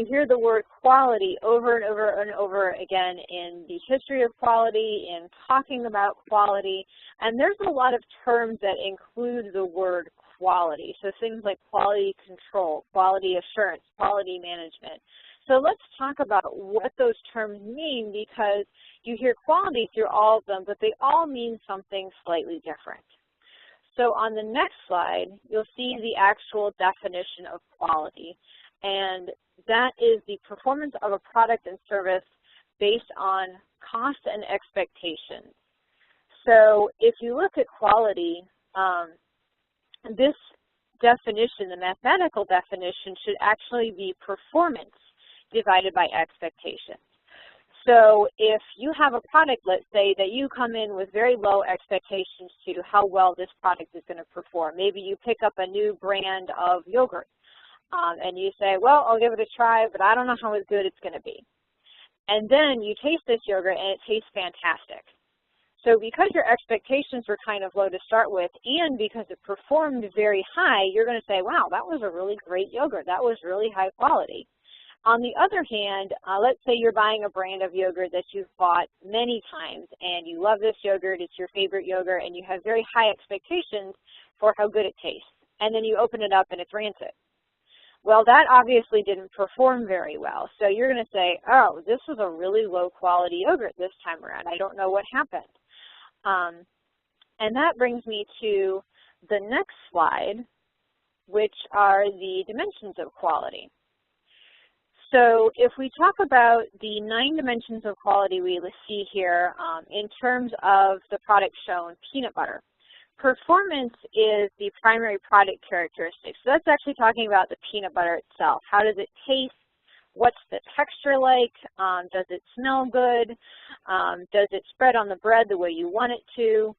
you hear the word quality over and over and over again in the history of quality, in talking about quality, and there's a lot of terms that include the word quality. So things like quality control, quality assurance, quality management. So let's talk about what those terms mean, because you hear quality through all of them, but they all mean something slightly different. So on the next slide, you'll see the actual definition of quality, and that is the performance of a product and service based on cost and expectations. So if you look at quality, this definition, the mathematical definition, should actually be performance divided by expectations. So if you have a product, let's say, that you come in with very low expectations to how well this product is going to perform. Maybe you pick up a new brand of yogurt, and you say, well, I'll give it a try, but I don't know how good it's going to be. And then you taste this yogurt, and it tastes fantastic. So because your expectations were kind of low to start with, and because it performed very high, you're going to say, wow, that was a really great yogurt. That was really high quality. On the other hand, let's say you're buying a brand of yogurt that you've bought many times, and you love this yogurt, it's your favorite yogurt, and you have very high expectations for how good it tastes. And then you open it up and it's rancid. Well, that obviously didn't perform very well. So you're going to say, oh, this was a really low quality yogurt this time around. I don't know what happened. And that brings me to the next slide, which are the dimensions of quality. So if we talk about the 9 dimensions of quality we see here in terms of the product shown, peanut butter. Performance is the primary product characteristic. So that's actually talking about the peanut butter itself. How does it taste? What's the texture like? Does it smell good? Does it spread on the bread the way you want it to?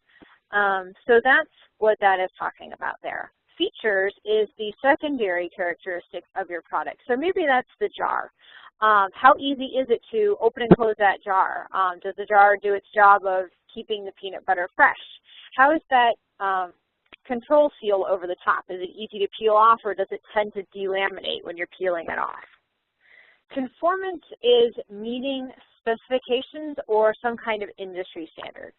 So that's what that is talking about there. Features is the secondary characteristic of your product. So maybe that's the jar. How easy is it to open and close that jar? Does the jar do its job of keeping the peanut butter fresh? How is that control seal over the top? Is it easy to peel off, or does it tend to delaminate when you're peeling it off? Conformance is meeting specifications or some kind of industry standard.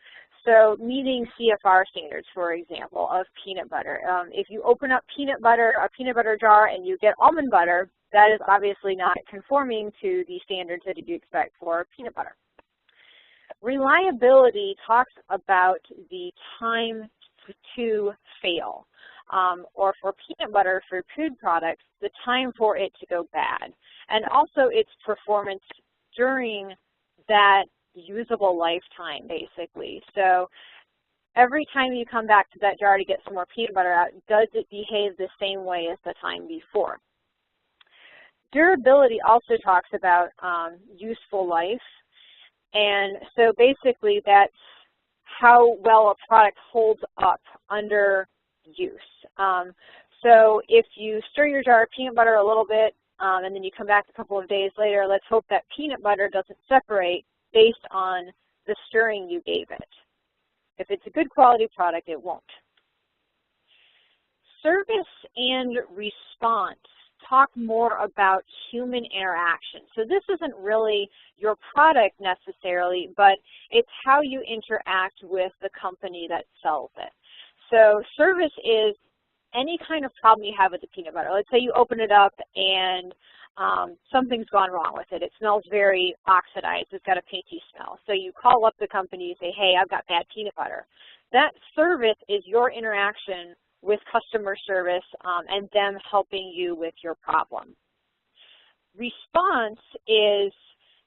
So meeting CFR standards, for example, of peanut butter. If you open up a peanut butter jar, and you get almond butter, that is obviously not conforming to the standards that you expect for peanut butter. Reliability talks about the time to fail. Or for peanut butter, for food products, the time for it to go bad. And also its performance during that usable lifetime, basically. So every time you come back to that jar to get some more peanut butter out, does it behave the same way as the time before? Durability also talks about useful life. And so basically that's how well a product holds up under use. So if you stir your jar of peanut butter a little bit, and then you come back a couple of days later, let's hope that peanut butter doesn't separate based on the stirring you gave it. If it's a good quality product, it won't. Service and response talk more about human interaction. So this isn't really your product necessarily, but it's how you interact with the company that sells it. So service is any kind of problem you have with the peanut butter. Let's say you open it up and something's gone wrong with it. It smells very oxidized. It's got a painty smell. So you call up the company, you say, hey, I've got bad peanut butter. That service is your interaction with customer service and them helping you with your problem. Response is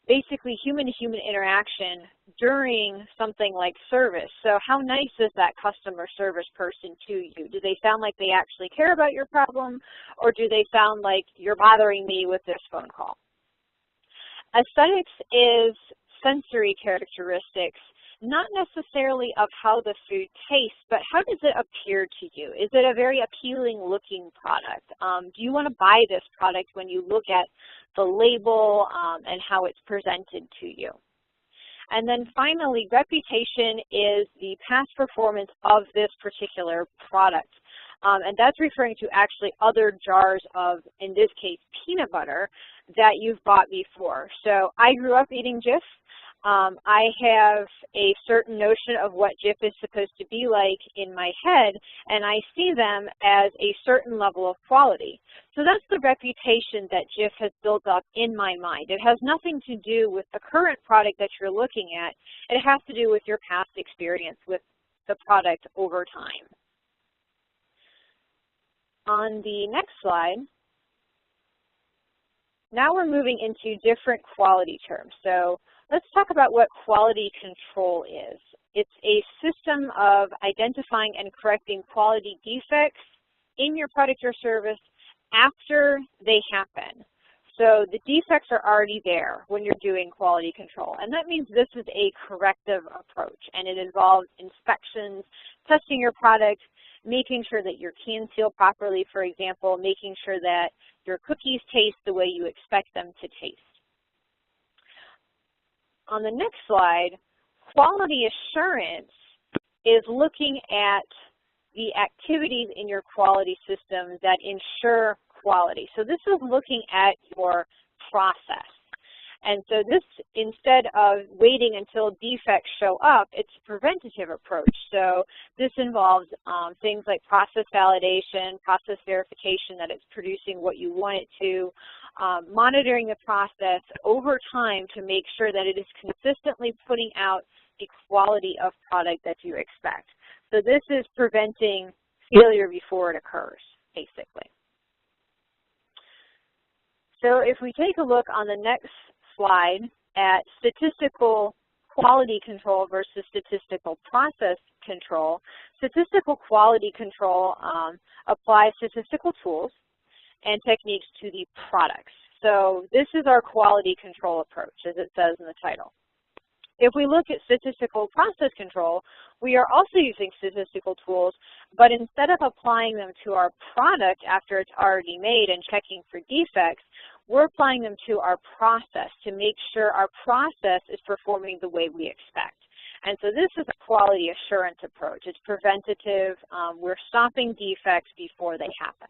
basically human-to-human interaction during something like service. So how nice is that customer service person to you? Do they sound like they actually care about your problem, or do they sound like you're bothering me with this phone call? Aesthetics is sensory characteristics, not necessarily of how the food tastes, but how does it appear to you? Is it a very appealing looking product? Do you want to buy this product when you look at the label and how it's presented to you? And then finally, reputation is the past performance of this particular product. And that's referring to actually other jars of, in this case, peanut butter that you've bought before. So I grew up eating Jif. I have a certain notion of what Jif is supposed to be like in my head, and I see them as a certain level of quality. So that's the reputation that Jif has built up in my mind. It has nothing to do with the current product that you're looking at. It has to do with your past experience with the product over time. On the next slide, now we're moving into different quality terms. So let's talk about what quality control is. It's a system of identifying and correcting quality defects in your product or service after they happen. So the defects are already there when you're doing quality control. And that means this is a corrective approach, and it involves inspections, testing your product, making sure that your cans seal properly, for example, making sure that your cookies taste the way you expect them to taste. On the next slide, quality assurance is looking at the activities in your quality system that ensure quality. So this is looking at your process. And so this, instead of waiting until defects show up, it's a preventative approach. So this involves things like process validation, process verification that it's producing what you want it to, monitoring the process over time to make sure that it is consistently putting out the quality of product that you expect. So this is preventing failure before it occurs, basically. So if we take a look on the next slide at statistical quality control versus statistical process control, statistical quality control applies statistical tools and techniques to the products. So this is our quality control approach, as it says in the title. If we look at statistical process control, we are also using statistical tools, but instead of applying them to our product after it's already made and checking for defects, we're applying them to our process to make sure our process is performing the way we expect. And so this is a quality assurance approach. It's preventative. We're stopping defects before they happen.